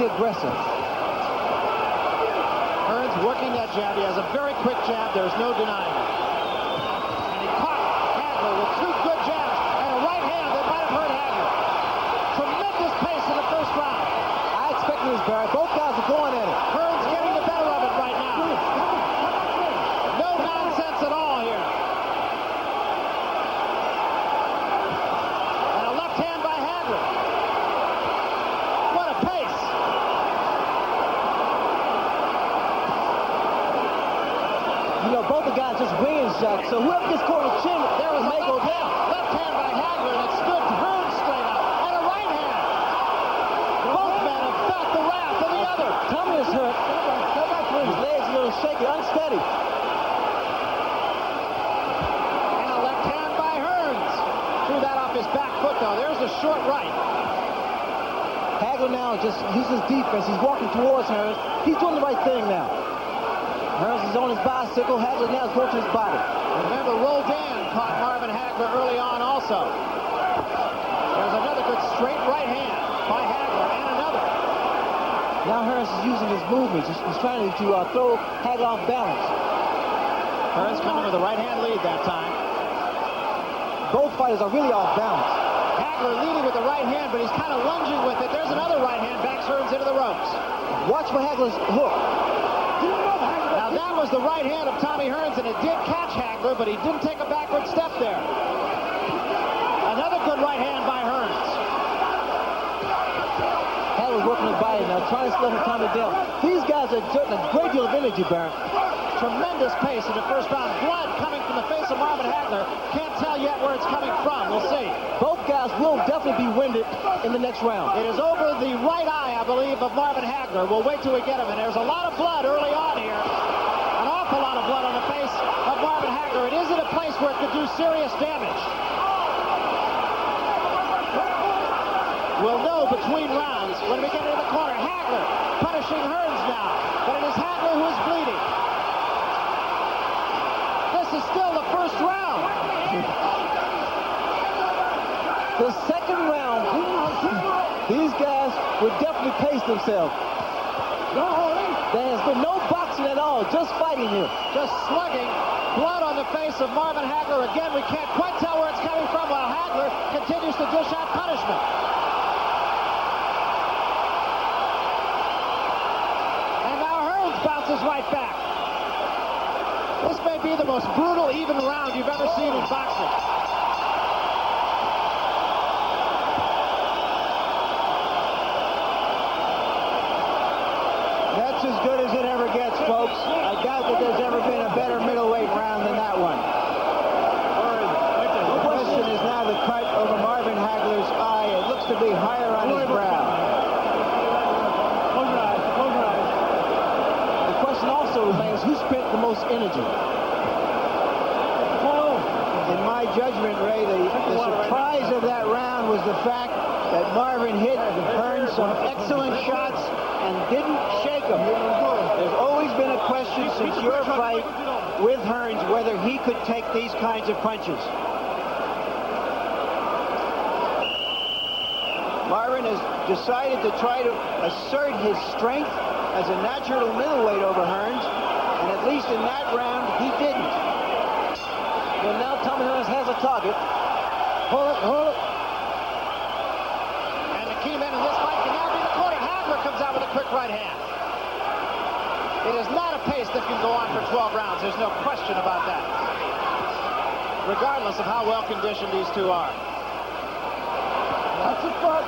very aggressive. Hearns working that jab. He has a very quick jab. There's no denying it. And he caught Hagler with two good jabs and a right hand that might have hurt Hagler. Tremendous pace in the first round. I expected this, Barry. Both guys are going at it. Hearns getting the better of it right now. No nonsense at all here. And a left hand by Hagler. What a pace. You know, both the guys just winging shots, so whoever gets caught in the chin, There was a may go down. left hand by Hagler that stood Hearns straight up. And a right hand. Both men have felt the wrath of the other. Tommy is hurt. His legs a little shaky, unsteady. And a left hand by Hearns. Threw that off his back foot, though. There's a short right. Hagler now just uses defense. He's walking towards Hearns. He's doing the right thing now. Hearns is on his bicycle. Hagler now is going to his body. Remember, Roldan caught Marvin Hagler early on also. There's another good straight right hand by Hagler, and another. Now Hearns is using his movements. He's trying to throw Hagler off balance. Hearns coming with a right hand lead that time. Both fighters are really off balance. Hagler leading with the right hand, but he's kind of lunging with it. There's another right hand, backs Hearns into the ropes. Watch for Hagler's hook. Now that was the right hand of Tommy Hearns, and it did catch Hagler, but he didn't take a backward step there. Another good right hand by Hearns. Hagler's working his body now, trying to slow Tommy down. These guys are exerting a great deal of energy, Baron. Tremendous pace in the first round. Blood coming from the face of Marvin Hagler. Can't tell yet where it's coming from. We'll see. Both guys will definitely be winded in the next round. It is over the right eye, I believe, of Marvin Hagler. We'll wait till we get him. And there's a lot of blood early on here. An awful lot of blood on the face of Marvin Hagler. It isn't a place where it could do serious damage. We'll know between rounds when we get into the corner. Hagler punishing Hearns now. But it is Hagler who is bleeding. This is still the first round. The second round, these guys would definitely pace themselves. There has been no boxing at all, just fighting here. Just slugging. Blood on the face of Marvin Hagler. Again, we can't quite tell where it's coming from while Hagler continues to dish out punishment. And now Hearns bounces right back. This may be the most brutal, even round you've ever seen in boxing. That's as good as it ever gets, folks. I doubt that there's ever been a better middleweight round than that one. The question is now the cut over Marvin Hagler's eye. It looks to be higher on his brow. The question also remains, who spent the most energy? In my judgment, Ray, the surprise of that round was the fact that Marvin hit Hearns some excellent shots and didn't shake him. There's always been a question since your fight with Hearns whether he could take these kinds of punches. Marvin has decided to try to assert his strength as a natural middleweight over Hearns, and at least in that round, he didn't. Well, now Tommy Hearns has a target. Hold it, hold it. And the key man in this fight can now be the corner. Hagler comes out with a quick right hand. It is not a pace that can go on for 12 rounds. There's no question about that. Regardless of how well conditioned these two are. That's a fuck.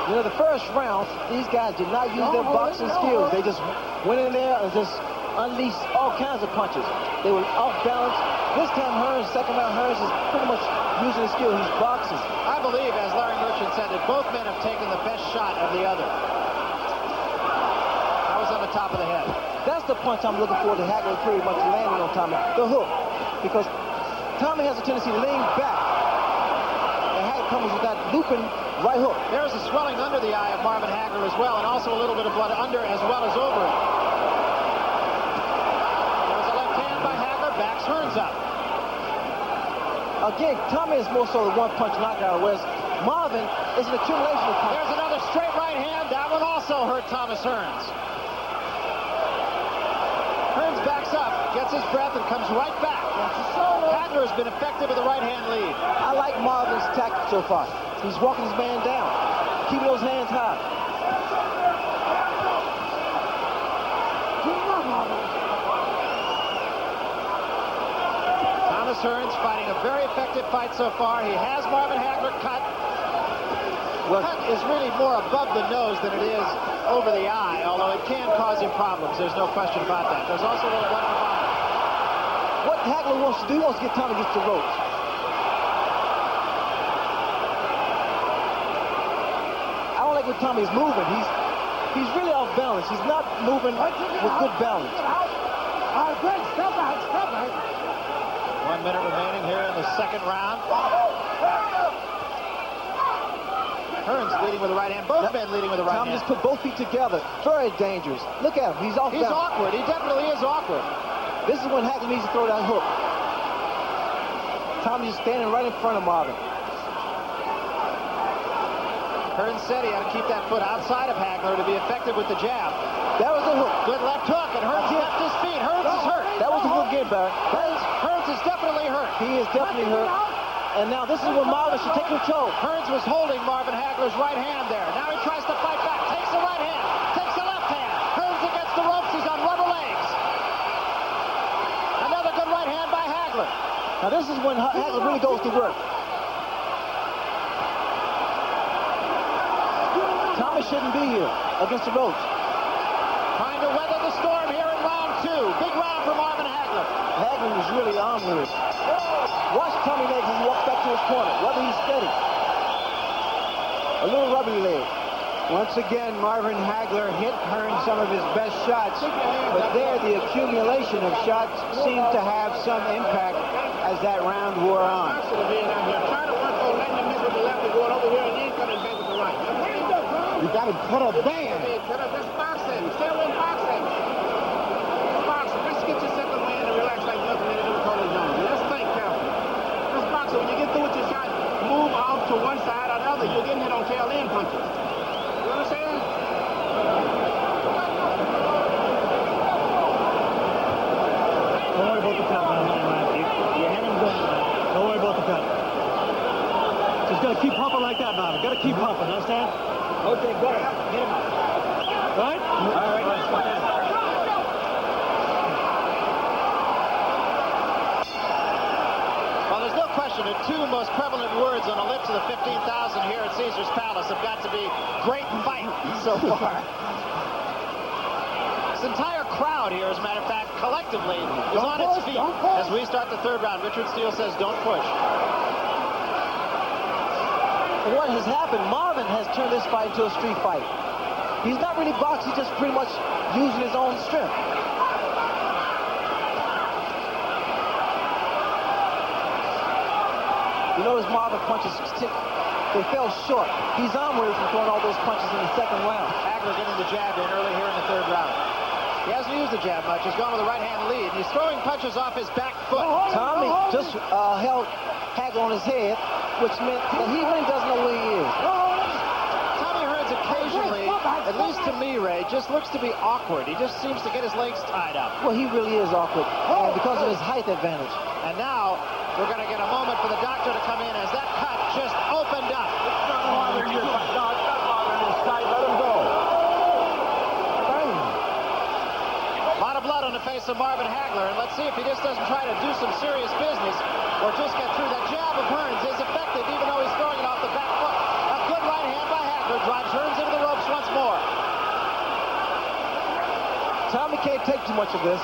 You know, the first round, these guys did not use their boxing skills. They just went in there and just unleashed all kinds of punches. They were off balance. This time Hearns, second round, Hearns is pretty much using his skill. He's boxing. I believe, as Larry Merchant said, that both men have taken the best shot of the other. That was on the top of the head. That's the punch I'm looking for to Hagler pretty much landing on Tommy. The hook. Because Tommy has a tendency to lean back. And Hagler comes with that looping right hook. There's a swelling under the eye of Marvin Hagler as well, and also a little bit of blood under as well as over it. There's a left hand by Hagler, backs Hearns up. Again, Tommy is more so the one-punch knockout, whereas Marvin is an accumulation of punches. There's another straight right hand. That one also hurt Thomas Hearns. Hearns backs up, gets his breath, and comes right back. Hagler has been effective with the right hand lead. I like Marvin's tactic so far. He's walking his man down, keeping those hands high. Thomas Hearns fighting a very effective fight so far. He has Marvin Hagler cut. Cut is really more above the nose than it is over the eye, although it can cause him problems. There's no question about that. There's also a little blood in the bottom. What Hagler wants to do, he wants to get Tommy against the ropes. I don't like when Tommy's moving. He's really off balance. He's not moving with good balance. Step back. 1 minute remaining here in the second round. Hearns leading with the right hand. Both men leading with the right Tommy hand. just put both feet together. Very dangerous. Look at him. He's off He's balance. awkward. He definitely is awkward. This is when Hagler needs to throw that hook. Tommy's just standing right in front of Marvin. Hearns said he had to keep that foot outside of Hagler to be effective with the jab. That was the hook. Good left hook, and Hearns left his feet. Hearns is hurt. That was the hook again, Barry. Hearns is definitely hurt. He is definitely hurt. And now this is where Marvin should take control. Hearns was holding Marvin Hagler's right hand there. Now he tries to fight back. Takes the right hand. Takes the left hand. Hearns against the ropes. He's on rubber legs. Another good right hand by Hagler. Now this is when Hagler really goes to work. Tommy shouldn't be here against the ropes. Trying to weather the storm here in round 2. Big round for Marvin Hagler. Hagler is really on with it. Watch Tommy legs as he walks back to his corner, whether he's steady. A little rubbery leg. Once again, Marvin Hagler hit Hearns some of his best shots, but there the accumulation of shots seemed to have some impact as that round wore on. You got to put a band. That's boxing. Still in boxing. Boxing. Let's get yourself a man and relax like nothing in the Tony Jones. Let's think carefully. This boxing, when you get through with your shot, move off to one side or the other. You're getting hit on tail end punches. You understand? Don't worry about the cut, man. You had him going. Don't worry about the cut. Just got to keep pumping like that, Marvin. Got to keep pumping, understand? Okay, go ahead. Hit him up. Right? All right. Well, there's no question the two most prevalent words on the lips of the 15,000 here at Caesar's Palace have got to be great fight so far. This entire crowd here, as a matter of fact, collectively is on its feet as we start the third round. Richard Steele says, don't push. What has happened, Marvin has turned this fight into a street fight. He's not really boxing, he's just pretty much using his own strength. You notice Marvin punches, they fell short. He's on with it from throwing all those punches in the second round. Hagler getting the jab in early here in the third round. He hasn't used the jab much. He's gone with a right-hand lead. He's throwing punches off his back foot. Tommy just held Hagler on his head, which meant that he really doesn't know where he is. Tommy Hearns occasionally, at least to me, Ray, just looks to be awkward. He just seems to get his legs tied up. Well, he really is awkward, and because of his height advantage. And now we're going to get a moment for the doctor to come in as that cut just opened up. A lot of blood on the face of Marvin Hagler, and let's see if he just doesn't try to do some serious business or just get through. That jab of Hearns is effective, even though he's throwing it off the back foot. A good right hand by Hagler drives Hearns into the ropes once more. Tommy can't take too much of this.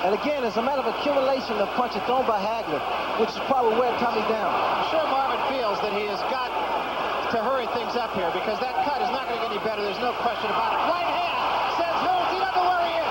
And again, it's a matter of accumulation of punches thrown by Hagler, which is probably where Tommy down. I'm sure Marvin feels that he has got to hurry things up here because that cut is not going to get any better. There's no question about it. Right hand says Hearns. He doesn't know where he is.